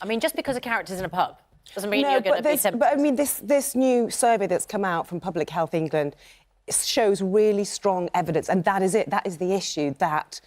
I mean, just because a character's in a pub doesn't mean you're going to be tempted. But I mean, this new survey that's come out from Public Health England shows really strong evidence, and that is it. That is the issue, that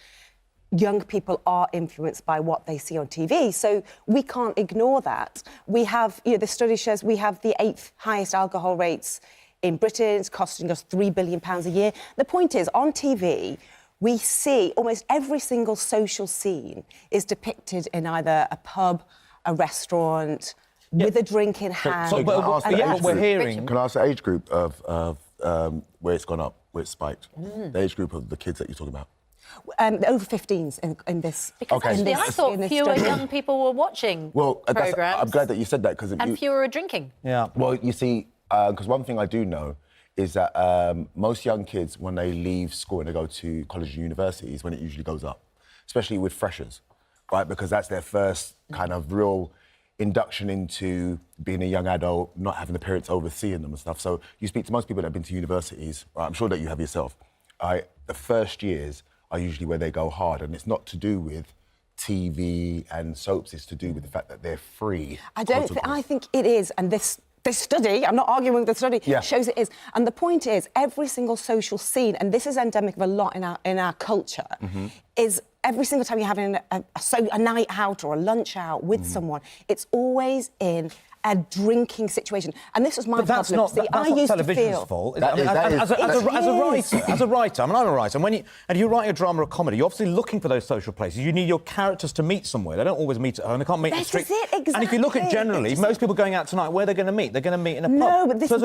young people are influenced by what they see on TV. So we can't ignore that. We have, the study shows we have the 8th highest alcohol rates in Britain. It's costing us £3 billion a year. The point is, on TV, we see almost every single social scene is depicted in either a pub, a restaurant, with a drink in hand. What we're hearing... Can I ask the age group of where it's gone up, where it's spiked? The age group of the kids that you're talking about? Over 15s in this. Because actually, I thought fewer young people were watching programmes. I'm glad that you said that. And fewer are drinking. Yeah. Well, you see, because one thing I do know is that most young kids, when they leave school and they go to college and universities, when it usually goes up, especially with freshers, right? Because that's their first kind of real induction into being a young adult, not having the parents overseeing them and stuff. So you speak to most people that have been to universities, right? I'm sure that you have yourself. The first years are usually where they go hard, and it's not to do with TV and soaps, it's to do with the fact that they're free. I think it is, and this study, I'm not arguing with the study, shows it is. And the point is, every single social scene, and this is endemic of a lot in our culture, is every single time you're having a night out or a lunch out with someone, it's always in a drinking situation. And this was my problem. That's not television's fault. As a writer, I mean, I'm a writer, and you write a drama or comedy, you're obviously looking for those social places. You need your characters to meet somewhere. They don't always meet at home. They can't meet in the street. Exactly. And if you look at generally, most people going out tonight, where they're going to meet? They're going to meet in a pub. No, but this is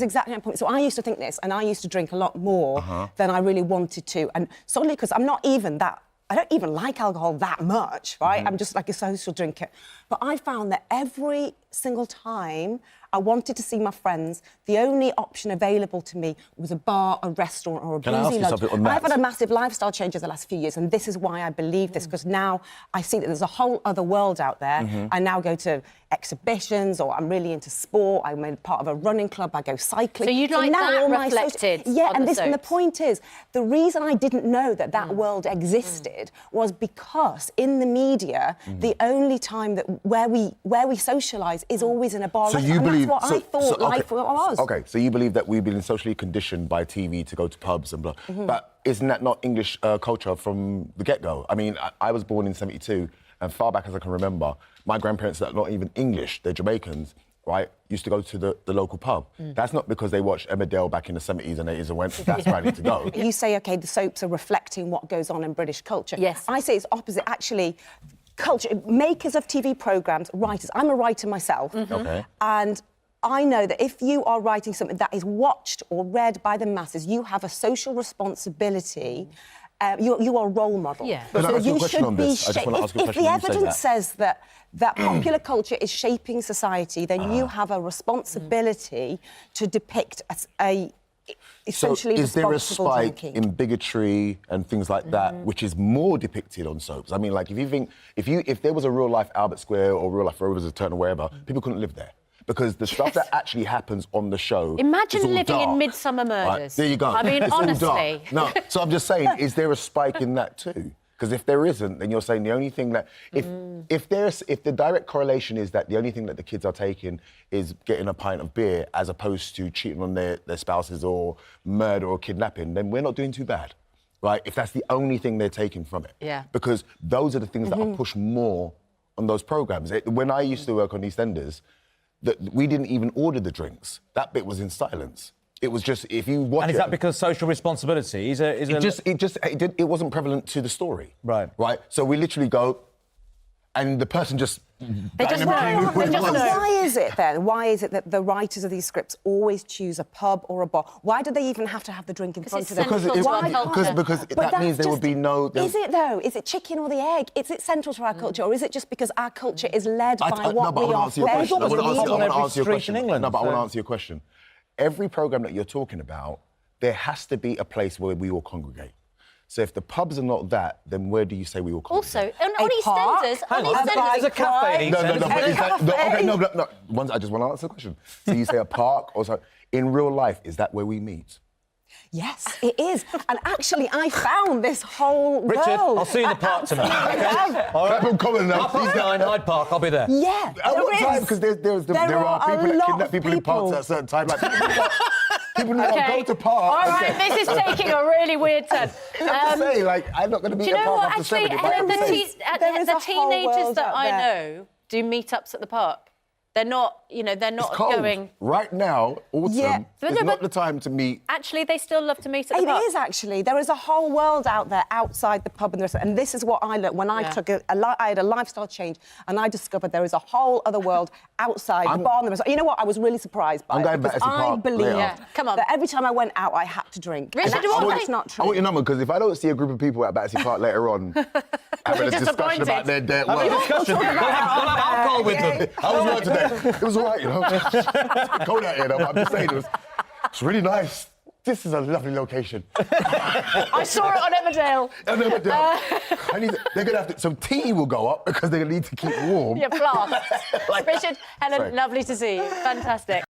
exactly my point. So I used to think this, and I used to drink a lot more than I really wanted to. And solely because I'm not even that... I don't even like alcohol that much, right? I'm just like a social drinker. But I found that every single time I wanted to see my friends, the only option available to me was a bar, a restaurant, or a boozy lunch. I've had a massive lifestyle change over the last few years, and this is why I believe this, because now I see that there's a whole other world out there. I now go to exhibitions, or I'm really into sport. I'm a part of a running club. I go cycling. So you'd like that reflected and the point is, the reason I didn't know that world existed was because in the media, the only time that where we socialise is always in a bar. So you believe... That's what I thought life was. OK, so you believe that we've been socially conditioned by TV to go to pubs and blah. But isn't that not English culture from the get-go? I mean, I was born in '72, and far back as I can remember, my grandparents that are not even English, they're Jamaicans, right, used to go to the local pub. That's not because they watched Emmerdale back in the 70s and 80s and went, that's where I need to go. You say, OK, the soaps are reflecting what goes on in British culture. Yes. I say it's opposite, actually. Culture, makers of TV programmes, writers. I'm a writer myself. OK. And I know that if you are writing something that is watched or read by the masses, you have a social responsibility. You are a role model. Yeah. Can I ask you a question on this? I just want to ask you a question. If the evidence says that popular culture is shaping society, then you have a responsibility to depict a essentially responsible is there a spike drinking. in bigotry and things like that, which is more depicted on soaps? I mean, like, if there was a real-life Albert Square or real-life Rovers of Turn or wherever, people couldn't live there. Because the stuff that actually happens on the show... Imagine living in Midsummer Murders. Right, there you go. I mean, honestly. No, so I'm just saying, is there a spike in that too? Because if there isn't, then you're saying the only thing that... If the direct correlation is that the only thing that the kids are taking is getting a pint of beer as opposed to cheating on their spouses or murder or kidnapping, then we're not doing too bad, right? If that's the only thing they're taking from it. Yeah. Because those are the things that are pushed more on those programmes. When I used to work on EastEnders, we didn't even order the drinks. That bit was in silence. It was just, if you watch it... And is that because social responsibility it wasn't prevalent to the story. Right. Right? So we literally go, and the person just... Why is it, then? Why is it that the writers of these scripts always choose a pub or a bar? Why do they even have to have the drink in front of them? Because that means there would be no... Is it, though? Is it chicken or the egg? Is it central to our culture, or is it just because our culture is led by what we are fed? I want to answer your question. No, but I want to answer your question. Every programme that you're talking about, there has to be a place where we all congregate. So if the pubs are not that, then where do you say we all congregate? Also, on EastEnders... There's a cafe in EastEnders. No. I just want to answer the question. So you say a park or so. In real life, is that where we meet? Yes, it is. And actually, I found this whole Richard, world. I'll see you in the park tonight. Okay? All right. Clapham Common now. 9:30, Hyde Park, I'll be there. Yeah, At what time? Because there are people that kidnap people in parks at a certain time. Like, people need to go to park. All right, this is taking a really weird turn. I'm just saying, like, I'm not going to be Do you at know park what? after Actually, 7. But the teenagers that I know do meetups at the park. They're not, they're not it's cold. going. Right now, autumn, is not the time to meet. Actually, they still love to meet at the park. It is actually. There is a whole world out there outside the pub and the restaurant. And this is what I learned when I took I had a lifestyle change, and I discovered there is a whole other world outside the bar and the restaurant. You know what? I was really surprised by I'm it. going back to because I park believe later. Come on. that every time I went out, I had to drink. Richard, And do you want that's not true. I want your number, because if I don't see a group of people at Battersea Park later on having a discussion about their day at work. Discussion. We'll have alcohol with them. How was work today? It was all right, you know. Cold out here, though, but I'm just saying, it's really nice. This is a lovely location. I saw it on Emmerdale. They're going to have to... So tea will go up because they're going to need to keep warm. Yeah, flask. Richard, Helen, lovely to see you. Fantastic.